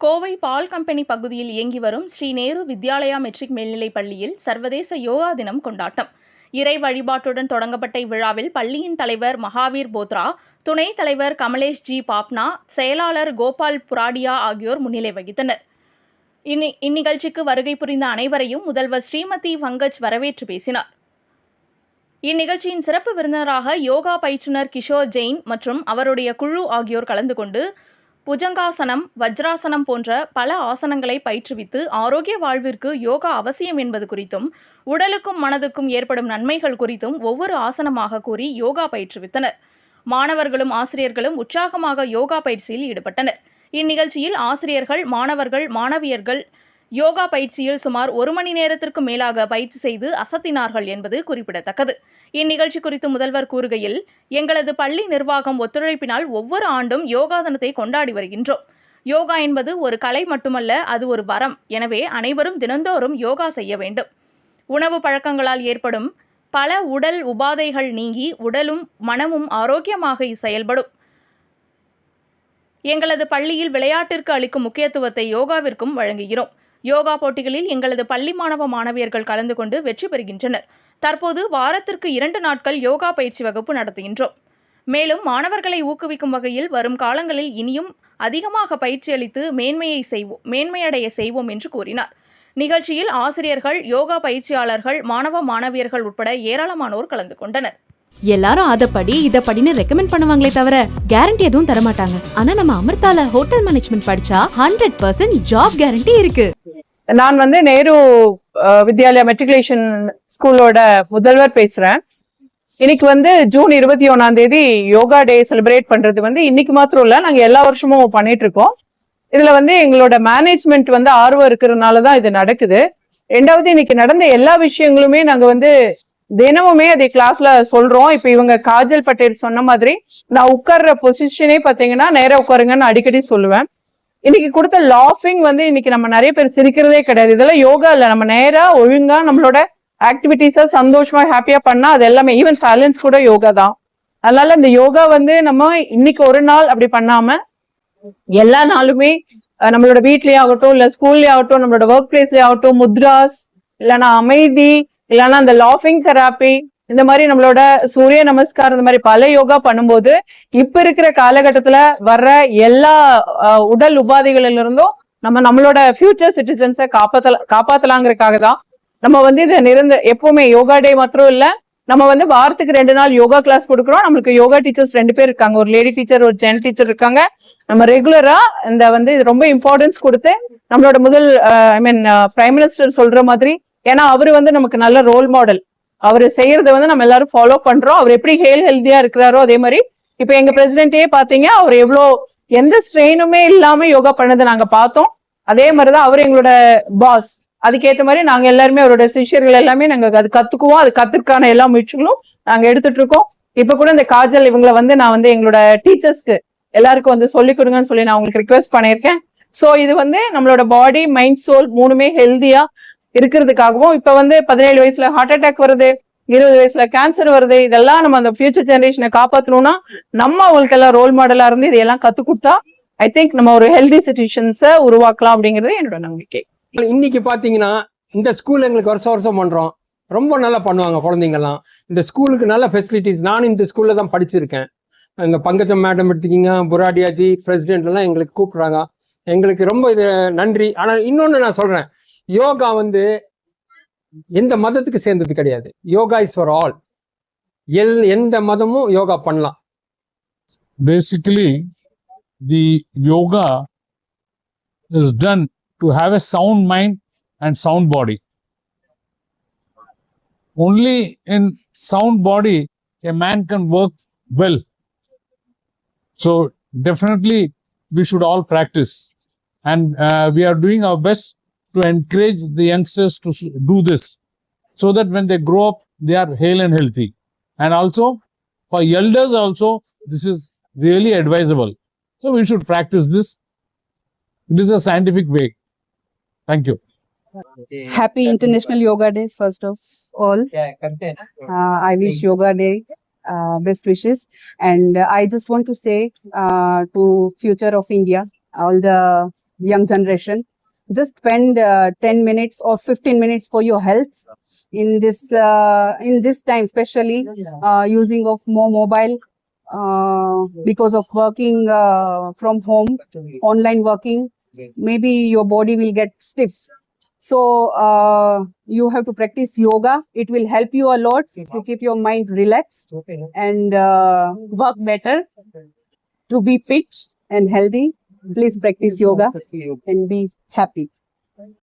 கோவை பால் company பகுதியில் இயங்கி வரும் ஸ்ரீ நேரு வித்யாலயா மெட்ரிக் மேல்நிலைப் பள்ளியில் சர்வதேச யோகா தினம் கொண்டாட்டம். இறை வழிபாட்டுடன் தொடங்கப்பட்ட இவ்விழாவில் பள்ளியின் தலைவர் மகாவீர் போத்ரா, துணைத் தலைவர் கமலேஷ் ஜி பாப்னா, செயலாளர் கோபால் புராடியா ஆகியோர் முன்னிலை வகித்தனர். இந்நிகழ்ச்சிக்கு வருகை புரிந்த அனைவரையும் முதல்வர் ஸ்ரீமதி பங்கஜ் வரவேற்று பேசினார். இந்நிகழ்ச்சியின் சிறப்பு விருந்தினராக யோகா பயிற்றுனர் கிஷோர் ஜெயின் மற்றும் அவருடைய குழு ஆகியோர் கலந்து கொண்டு புஜங்காசனம், வஜ்ராசனம் போன்ற பல ஆசனங்களை பயிற்றுவித்து ஆரோக்கிய வாழ்விற்கு யோகா அவசியம் என்பது குறித்தும் உடலுக்கும் மனதுக்கும் ஏற்படும் நன்மைகள் குறித்தும் ஒவ்வொரு ஆசனமாக கூறி யோகா பயிற்றுவித்தனர். மாணவர்களும் ஆசிரியர்களும் உற்சாகமாக யோகா பயிற்சியில் ஈடுபட்டனர். இந்நிகழ்ச்சியில் ஆசிரியர்கள், மாணவர்கள், மாணவியர்கள் யோகா பயிற்சியில் சுமார் 1 மணி நேரத்திற்கு மேலாக பயிற்சி செய்து அசத்தினார்கள் என்பது குறிப்பிடத்தக்கது. இந்நிகழ்ச்சி குறித்து முதல்வர் கூறுகையில், எங்களது பள்ளி நிர்வாகம் ஒத்துழைப்பினால் ஒவ்வொரு ஆண்டும் யோகா தினத்தை கொண்டாடி வருகின்றோம். யோகா என்பது ஒரு கலை மட்டுமல்ல, அது ஒரு வரம். எனவே அனைவரும் தினந்தோறும் யோகா செய்ய வேண்டும். உணவு பழக்கங்களால் ஏற்படும் பல உடல் உபாதைகள் நீங்கி உடலும் மனமும் ஆரோக்கியமாக செயல்படும். எங்களது பள்ளியில் விளையாட்டிற்கு அளிக்கும் முக்கியத்துவத்தை யோகாவிற்கும் வழங்குகிறோம். யோகா போட்டிகளில் எங்களது பள்ளி மாணவ மாணவியர்கள் கலந்து கொண்டு வெற்றி பெறுகின்றனர். தற்போது வாரத்திற்கு 2 நாட்கள் யோகா பயிற்சி வகுப்பு நடத்துகின்றோம். மேலும் மாணவர்களை ஊக்குவிக்கும் வகையில் வரும் காலங்களில் இனியும் அதிகமாக பயிற்சி அளித்து மேன்மையடைய செய்வோம் என்று கூறினார். நிகழ்ச்சியில் ஆசிரியர்கள், யோகா பயிற்சியாளர்கள், மாணவ மாணவியர்கள் உட்பட ஏராளமானோர் கலந்து கொண்டனர். எல்லாரும் அதப்படி இதப்படின்னு ரெக்கமெண்ட் பண்ணுவாங்களே தவிர கேரண்டி எதுவும் தரமாட்டாங்க. ஆனா நம்ம அமிர்தால ஹோட்டல் மேனேஜ்மெண்ட் படிச்சா 100% ஜாப் கேரண்டி இருக்கு. நான் நேரு வித்யாலயா மெட்ரிகுலேஷன் ஸ்கூலோட முதல்வர் பேசுறேன். இன்னைக்கு ஜூன் 21 யோகா டே செலிப்ரேட் பண்றது இன்னைக்கு மாத்திரம் இல்ல, நாங்க எல்லா வருஷமும் பண்ணிட்டு இருக்கோம். இதுல எங்களோட மேனேஜ்மெண்ட் ஆர்வம் இருக்கிறதுனாலதான் இது நடக்குது. ரெண்டாவது, இன்னைக்கு நடந்த எல்லா விஷயங்களுமே நாங்க தினமுமே அதை கிளாஸ்ல சொல்றோம். இப்ப இவங்க காஜல் பட்டேல் சொன்ன மாதிரி நான் உட்கார்ற பொசிஷனே பாத்தீங்கன்னா நேரா உட்காருங்கன்னு அடிக்கடி சொல்லுவேன். இன்னைக்கு கொடுத்த லாஃபிங் இன்னைக்கு நம்ம நிறைய பேர் சிரிக்கிறதே கிடையாது. இதெல்லாம் யோகா இல்ல, நம்ம நேரா ஒழுங்கா நம்மளோட ஆக்டிவிட்டிஸா சந்தோஷமா ஹாப்பியா பண்ணா அது எல்லாமே, ஈவன் சைலன்ஸ் கூட யோகா தான். அதனால இந்த யோகா நம்ம இன்னைக்கு ஒரு நாள் அப்படி பண்ணாம எல்லா நாளுமே நம்மளோட வீட்லயே ஆகட்டும், இல்ல ஸ்கூல்லயே ஆகட்டும், நம்மளோட ஒர்க் பிளேஸ்லயே ஆகட்டும், முத்ராஸ் இல்லைன்னா அமைதி, இல்லைன்னா அந்த லாஃபிங் தெராப்பி, இந்த மாதிரி நம்மளோட சூரிய நமஸ்காரம், இந்த மாதிரி பல யோகா பண்ணும்போது இப்ப இருக்கிற காலகட்டத்துல வர்ற எல்லா உடல் உபாதைகளில இருந்தும் நம்மளோட ஃபியூச்சர் சிட்டிசன்ஸை காப்பாத்தலாங்கிறதுக்காக தான் நம்ம இதை எப்பவுமே யோகா டே மாத்திரம் இல்ல, நம்ம வாரத்துக்கு 2 நாள் யோகா கிளாஸ் கொடுக்குறோம். நம்மளுக்கு யோகா டீச்சர்ஸ் 2 பேர் இருக்காங்க, ஒரு லேடி டீச்சர், ஒரு ஜென்ட் டீச்சர் இருக்காங்க. நம்ம ரெகுலரா இது ரொம்ப இம்பார்ட்டன்ஸ் கொடுத்து நம்மளோட முதல் பிரைம் மினிஸ்டர் சொல்ற மாதிரி, ஏன்னா அவரு நமக்கு நல்ல ரோல் மாடல். அவரு செய்யறத நம்ம எல்லாரும் ஃபாலோ பண்றோம். அவர் எப்படி ஹெல்தியா இருக்கிறாரோ அதே மாதிரி இப்ப எங்க பிரசிடென்டே பாத்தீங்க, அவர் எந்த ஸ்ட்ரெயினுமே இல்லாம யோகா பண்ணதை நாங்க பார்த்தோம். அதே மாதிரிதான் அவர் எங்களோட பாஸ். அதுக்கேற்ற மாதிரி நாங்க எல்லாருமே அவரோட சிஷியர்கள் எல்லாமே நாங்க அது கத்துக்குவோம். அது கத்துக்கான எல்லா முயற்சிகளும் நாங்க எடுத்துட்டு இருக்கோம். இப்ப கூட இந்த காஜல் இவங்களை நான் எங்களோட டீச்சர்ஸ்க்கு எல்லாருக்கும் சொல்லிக் கொடுங்கன்னு சொல்லி நான் உங்களுக்கு ரிக்வெஸ்ட் பண்ணியிருக்கேன். சோ இது நம்மளோட பாடி, மைண்ட், சோல் 3மே ஹெல்தியா இருக்கிறதுக்காகவும், இப்ப 17 வயசுல ஹார்ட் அட்டாக் வருது, 20 வயசுல கேன்சர் வருது, இதெல்லாம் நம்ம அந்த ஃபியூச்சர் ஜெனரேஷனை காப்பாற்றணும்னா நம்ம அவங்களுக்கு எல்லாம் ரோல் மாடலா இருந்து இதையெல்லாம் கத்து கொடுத்தா ஐ திங்க் நம்ம ஒரு ஹெல்தி சிச்சுவேஷன்ஸை உருவாக்கலாம் அப்படிங்கிறது என்னோட நம்பிக்கை. இன்னைக்கு பாத்தீங்கன்னா இந்த ஸ்கூல் எங்களுக்கு வருஷம் பண்றோம். ரொம்ப நல்லா பண்ணுவாங்க குழந்தைங்கலாம். இந்த ஸ்கூலுக்கு நல்ல ஃபெசிலிட்டிஸ். நான் இந்த ஸ்கூல்ல தான் படிச்சிருக்கேன். இந்த பங்கஜம் மேடம் எடுத்துக்கிங்க, புராடியாஜி பிரசிடென்ட் எல்லாம் எங்களுக்கு கூப்பிடுறாங்க. எங்களுக்கு ரொம்ப இது நன்றி. ஆனால் இன்னொன்னு நான் சொல்றேன், யோகா எந்த மதத்துக்கு சேர்ந்தது கிடையாது. Yoga is for all. எந்த மதமும் யோகா பண்ணலாம். Basically, the yoga is done to have a sound mind and sound body. Only in sound body a man can work well. So definitely we should all practice, and we are doing our best to encourage the youngsters to do this, so that when they grow up they are hale and healthy. And also for elders also this is really advisable. So we should practice this. It is a scientific way. Thank you. Happy International Yoga Day first of all. I wish Yoga Day best wishes, and I just want to say to future of India, all the young generation. Just spend 10 minutes or 15 minutes for your health in this time, especially using of more mobile because of working from home, online working. Maybe your body will get stiff. So you have to practice yoga. It will help you a lot to keep your mind relaxed and work better, to be fit and healthy. Please practice yoga and be happy.